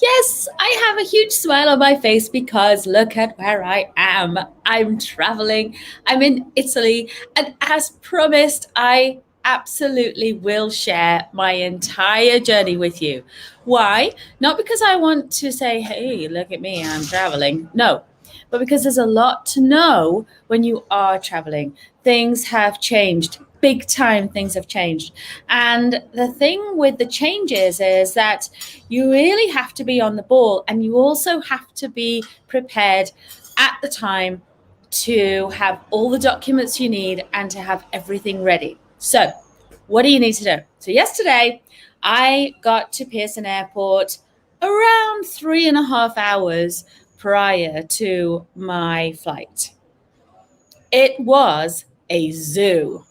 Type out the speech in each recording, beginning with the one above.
Yes, I have a huge smile on my face because look at where I am. I'm traveling. I'm in Italy. And as promised, I absolutely will share my entire journey with you. Why? Not because I want to say, hey, look at me, I'm traveling. No, but because there's a lot to know when you are traveling. Things have changed. Big time things have changed. And the thing with the changes is that you really have to be on the ball, and you also have to be prepared at the time to have all the documents you need and to have everything ready. So, what do you need to do? So, yesterday I got to Pearson Airport around 3.5 hours prior to my flight. It was a zoo.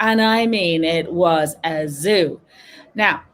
And I mean, it was a zoo. Now,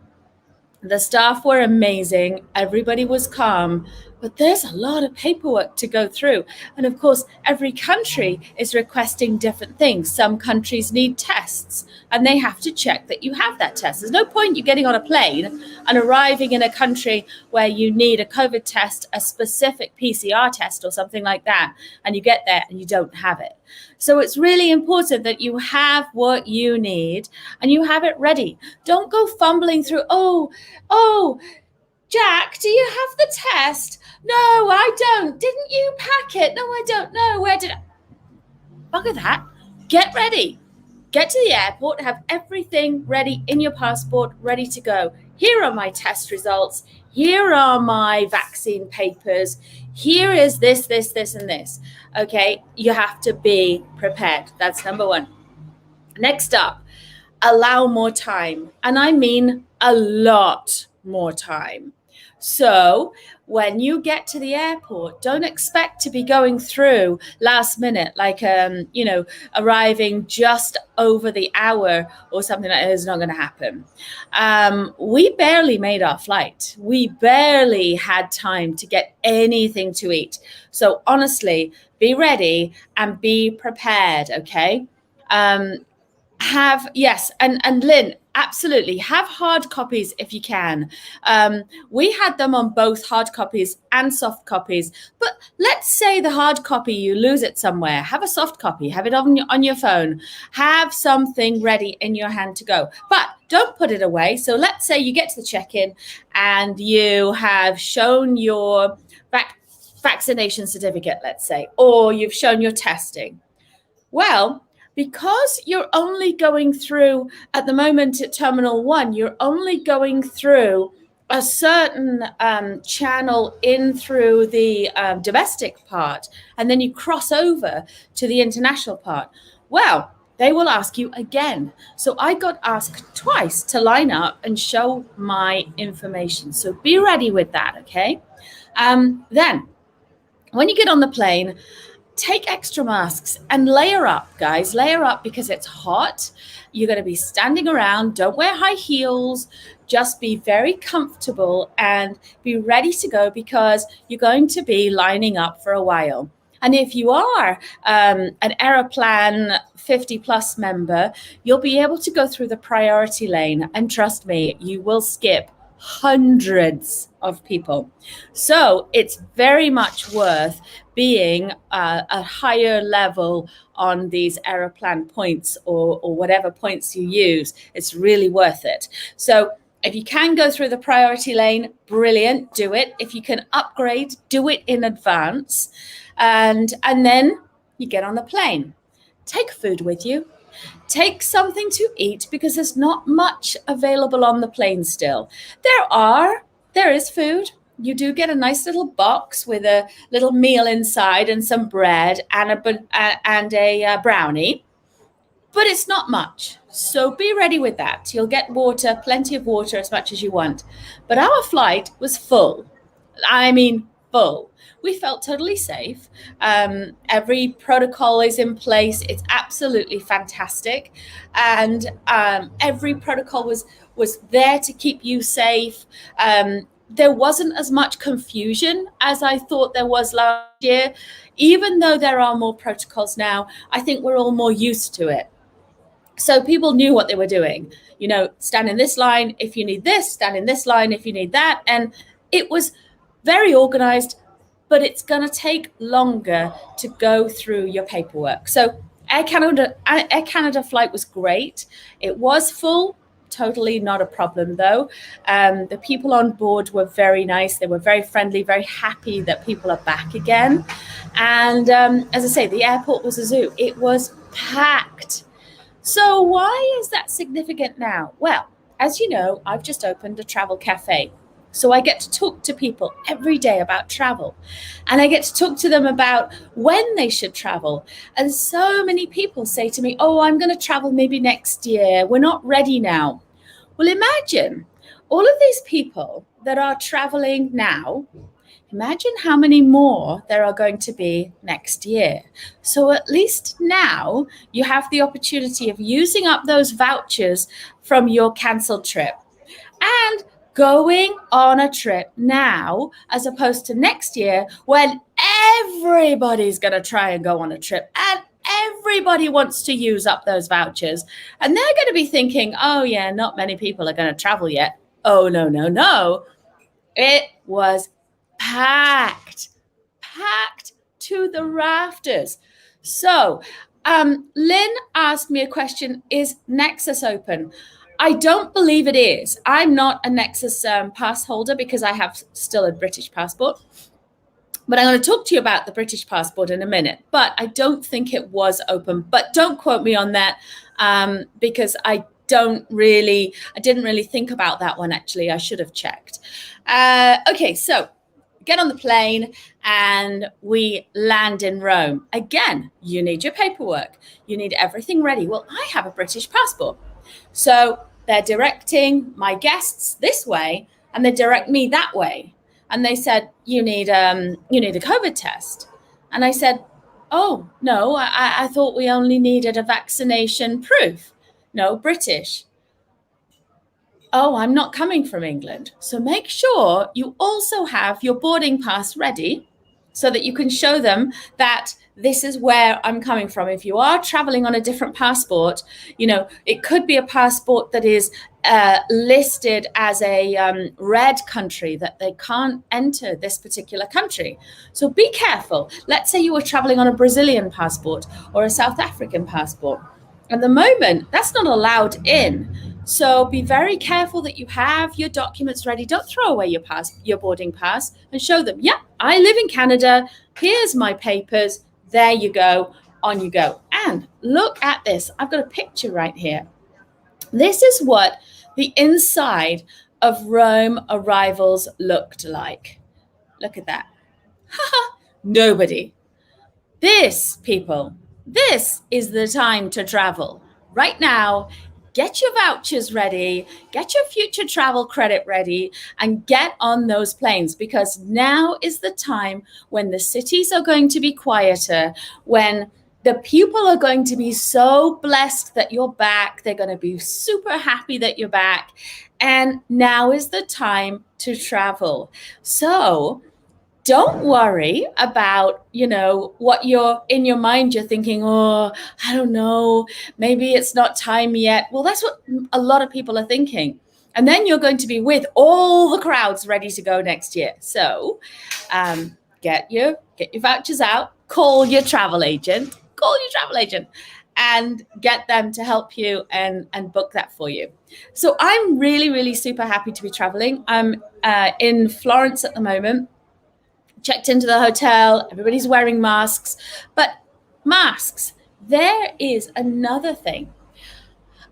the staff were amazing. Everybody was calm, but there's a lot of paperwork to go through. And of course, every country is requesting different things. Some countries need tests, and they have to check that you have that test. There's no point you getting on a plane and arriving in a country where you need a COVID test, a specific PCR test or something like that, and you get there and you don't have it. So it's really important that you have what you need and you have it ready. Don't go fumbling through, oh, Jack, do you have the test? No, I don't. Didn't you pack it? No, I don't know. Where did I? Bugger that. Get ready. Get to the airport, have everything ready in your passport, ready to go. Here are my test results. Here are my vaccine papers. Here is this, and this. Okay, you have to be prepared. That's number one. Next up, allow more time. And I mean a lot more time. So when you get to the airport, don't expect to be going through last minute, like, arriving just over the hour or something like that is not going to happen. We barely made our flight. We barely had time to get anything to eat. So honestly, be ready and be prepared, okay? And Lynn, absolutely have hard copies if you can. We had them on both hard copies and soft copies, but let's say the hard copy you lose it somewhere. Have a soft copy, have it on your phone, have something ready in your hand to go, but don't put it away. So let's say you get to the check-in and you have shown your vaccination certificate, let's say, or you've shown your testing. Well, because you're only going through, at the moment at Terminal 1, you're only going through a certain channel in through the domestic part, and then you cross over to the international part. Well, they will ask you again. So I got asked twice to line up and show my information. So be ready with that, okay? Then, when you get on the plane, take extra masks and layer up, guys. Layer up because it's hot. You're going to be standing around. Don't wear high heels. Just be very comfortable and be ready to go because you're going to be lining up for a while. And if you are an Aeroplan 50 plus member, you'll be able to go through the priority lane. And trust me, you will skip hundreds of people. So it's very much worth being a higher level on these Aeroplan points or whatever points you use. It's really worth it. So if you can go through the priority lane, brilliant, do it. If you can upgrade, do it in advance. And then you get on the plane. Take food with you. Take something to eat because there's not much available on the plane still. There is food. You do get a nice little box with a little meal inside and some bread and a brownie, but it's not much. So be ready with that. You'll get water, plenty of water, as much as you want. But our flight was full. I mean, full. We felt totally safe. Every protocol is in place. It's absolutely fantastic. And every protocol was there to keep you safe. There wasn't as much confusion as I thought there was last year. Even though there are more protocols now, I think we're all more used to it. So people knew what they were doing. Stand in this line if you need this, stand in this line if you need that. And it was very organized, but it's going to take longer to go through your paperwork. So Air Canada flight was great. It was full. Totally not a problem though. The people on board were very nice. They were very friendly, very happy that people are back again. And as I say, the airport was a zoo. It was packed. So why is that significant now? Well, as you know, I've just opened a travel cafe. So I get to talk to people every day about travel. And I get to talk to them about when they should travel. And so many people say to me, oh, I'm going to travel maybe next year. We're not ready now. Well, imagine all of these people that are traveling now. Imagine how many more there are going to be next year. So at least now you have the opportunity of using up those vouchers from your cancelled trip and going on a trip now, as opposed to next year when everybody's going to try and go on a trip and everybody wants to use up those vouchers. And they're going to be thinking, oh yeah, not many people are going to travel yet. Oh, no, no, no. It was packed to the rafters. So Lynn asked me a question, is Nexus open? I don't believe it is. I'm not a Nexus pass holder because I have still a British passport. But I'm going to talk to you about the British passport in a minute. But I don't think it was open. But don't quote me on that because I didn't really think about that one, actually. I should have checked. Okay, so get on the plane and we land in Rome. Again, you need your paperwork. You need everything ready. Well, I have a British passport. So they're directing my guests this way and they direct me that way. And they said, you need a COVID test. And I said, oh, no, I thought we only needed a vaccination proof. No, British. Oh, I'm not coming from England. So make sure you also have your boarding pass ready so that you can show them that this is where I'm coming from. If you are traveling on a different passport, it could be a passport that is listed as a red country, that they can't enter this particular country. So be careful. Let's say you were traveling on a Brazilian passport or a South African passport. At the moment, that's not allowed in. So be very careful that you have your documents ready. Don't throw away your boarding pass, and show them, yeah, I live in Canada. Here's my papers. There you go. On you go. And look at this. I've got a picture right here. This is what the inside of Rome arrivals looked like. Look at that. Nobody. This, people, this is the time to travel. Right now, get your vouchers ready, get your future travel credit ready, and get on those planes, because now is the time when the cities are going to be quieter, when the people are going to be so blessed that you're back. They're going to be super happy that you're back. And now is the time to travel. So don't worry about, what you're in your mind. You're thinking, oh, I don't know, maybe it's not time yet. Well, that's what a lot of people are thinking. And then you're going to be with all the crowds ready to go next year. So get your vouchers out, call your travel agent, and get them to help you and book that for you. So I'm really, really super happy to be traveling. I'm in Florence at the moment. Checked into the hotel, everybody's wearing masks, but masks, there is another thing.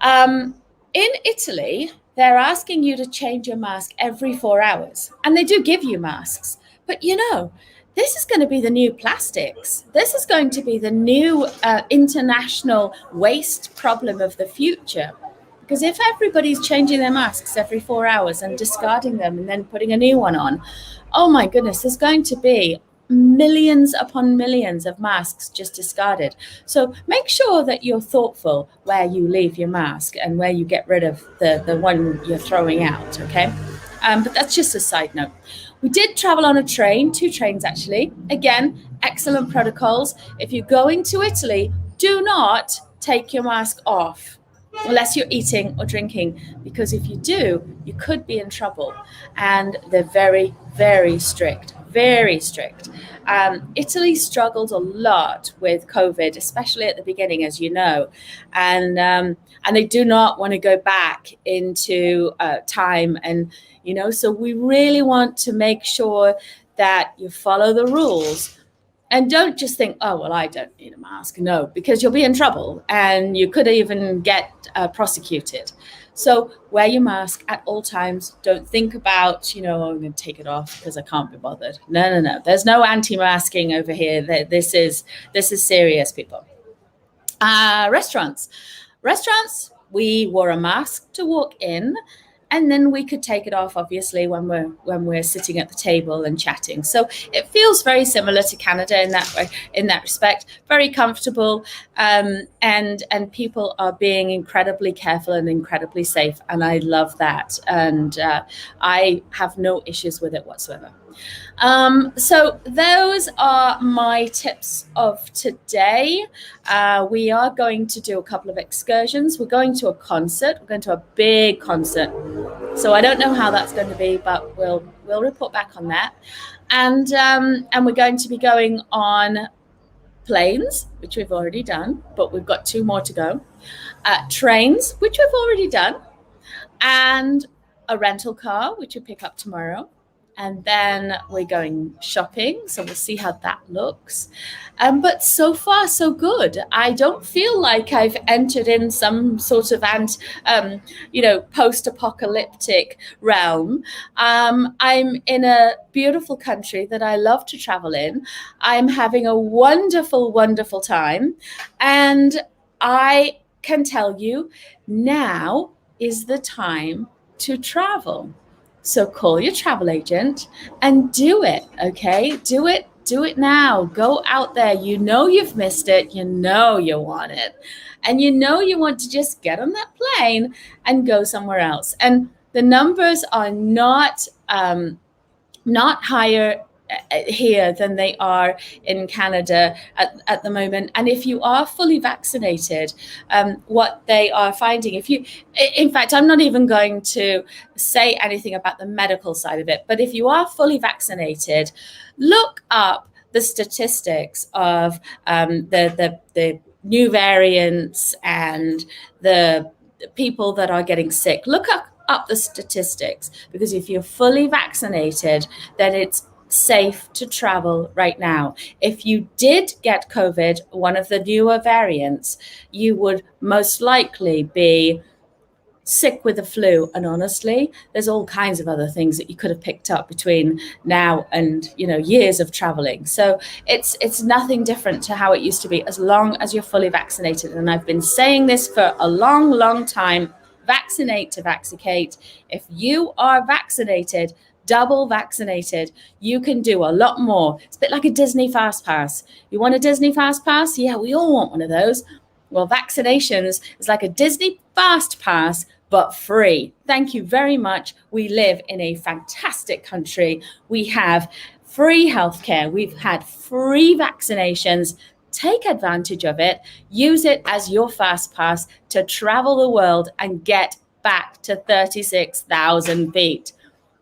In Italy, they're asking you to change your mask every 4 hours, and they do give you masks, but this is going to be the new plastics. This is going to be the new international waste problem of the future. Because if everybody's changing their masks every 4 hours and discarding them and then putting a new one on, oh my goodness, there's going to be millions upon millions of masks just discarded. So make sure that you're thoughtful where you leave your mask and where you get rid of the one you're throwing out, okay? But that's just a side note. We did travel on a train, 2 trains actually. Again, excellent protocols. If you're going to Italy, do not take your mask off unless you're eating or drinking, because if you do, you could be in trouble. And they're very, very strict. very strict. Italy struggled a lot with COVID, especially at the beginning, as you know, and they do not want to go back into time. And so we really want to make sure that you follow the rules. And don't just think, oh, well, I don't need a mask. No, because you'll be in trouble and you could even get prosecuted. So wear your mask at all times. Don't think about, I'm going to take it off because I can't be bothered. No. There's no anti-masking over here. This is serious, people. Restaurants, we wore a mask to walk in. And then we could take it off, obviously, when we're sitting at the table and chatting. So it feels very similar to Canada in that way, in that respect. Very comfortable, and people are being incredibly careful and incredibly safe, and I love that. And I have no issues with it whatsoever. So those are my tips of today. We are going to do a couple of excursions. We're going to a concert. We're going to a big concert. So I don't know how that's going to be, but we'll report back on that. And we're going to be going on planes, which we've already done, but we've got 2 more to go. Trains, which we've already done, and a rental car, which we pick up tomorrow. And then we're going shopping, so we'll see how that looks. But so far, so good. I don't feel like I've entered in some sort of post-apocalyptic realm. I'm in a beautiful country that I love to travel in. I'm having a wonderful, wonderful time. And I can tell you, now is the time to travel. So call your travel agent and do it, okay? Do it now. Go out there. You've missed it. You want it. And you want to just get on that plane and go somewhere else. And the numbers are not higher here than they are in Canada at the moment. And if you are fully vaccinated, what they are finding, in fact, I'm not even going to say anything about the medical side of it, but if you are fully vaccinated, look up the statistics of the new variants and the people that are getting sick. Look up the statistics, because if you're fully vaccinated, then it's safe to travel right now. If you did get COVID, one of the newer variants, you would most likely be sick with the flu. And honestly, there's all kinds of other things that you could have picked up between now and years of traveling. So it's nothing different to how it used to be, as long as you're fully vaccinated. And I've been saying this for a long, long time. Vaccinate to vaccinate. If you are vaccinated, double vaccinated, you can do a lot more. It's a bit like a Disney Fast Pass. You want a Disney Fast Pass? Yeah, we all want one of those. Well, vaccinations is like a Disney Fast Pass, but free. Thank you very much. We live in a fantastic country. We have free healthcare. We've had free vaccinations. Take advantage of it. Use it as your fast pass to travel the world and get back to 36,000 feet.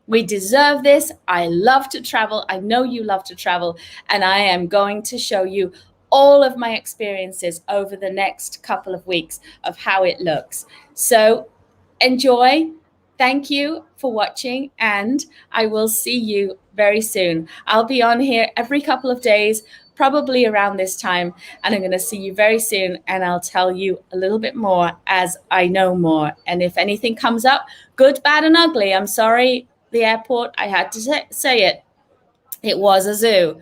We deserve this. I love to travel. I know you love to travel. And I am going to show you all of my experiences over the next couple of weeks of how it looks. So enjoy. Thank you for watching. And I will see you very soon. I'll be on here every couple of days, probably around this time. And I'm going to see you very soon. And I'll tell you a little bit more as I know more. And if anything comes up, good, bad, and ugly, I'm sorry. The airport, I had to say it. It was a zoo.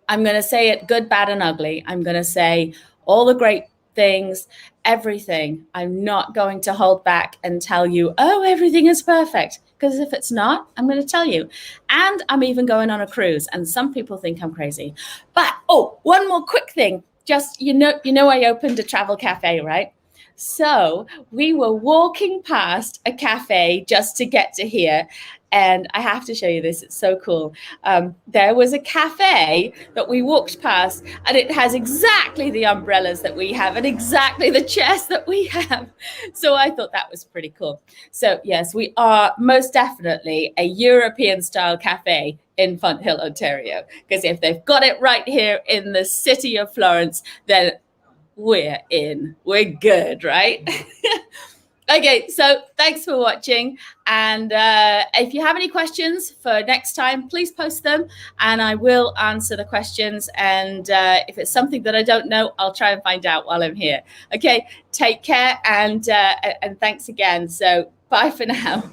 I'm going to say it good, bad, and ugly. I'm going to say all the great things, everything. I'm not going to hold back and tell you, oh, everything is perfect. Because if it's not, I'm going to tell you. And I'm even going on a cruise. And some people think I'm crazy. But, one more quick thing. Just, I opened a travel cafe, right? So we were walking past a cafe just to get to here. And I have to show you this. It's so cool. There was a cafe that we walked past, and it has exactly the umbrellas that we have and exactly the chairs that we have. So I thought that was pretty cool. So yes, we are most definitely a European style cafe in Fonthill, Ontario, because if they've got it right here in the city of Florence, then we're in. We're good, right? Okay, so thanks for watching. And if you have any questions for next time, please post them and I will answer the questions. And if it's something that I don't know, I'll try and find out while I'm here. Okay, take care and thanks again. So bye for now.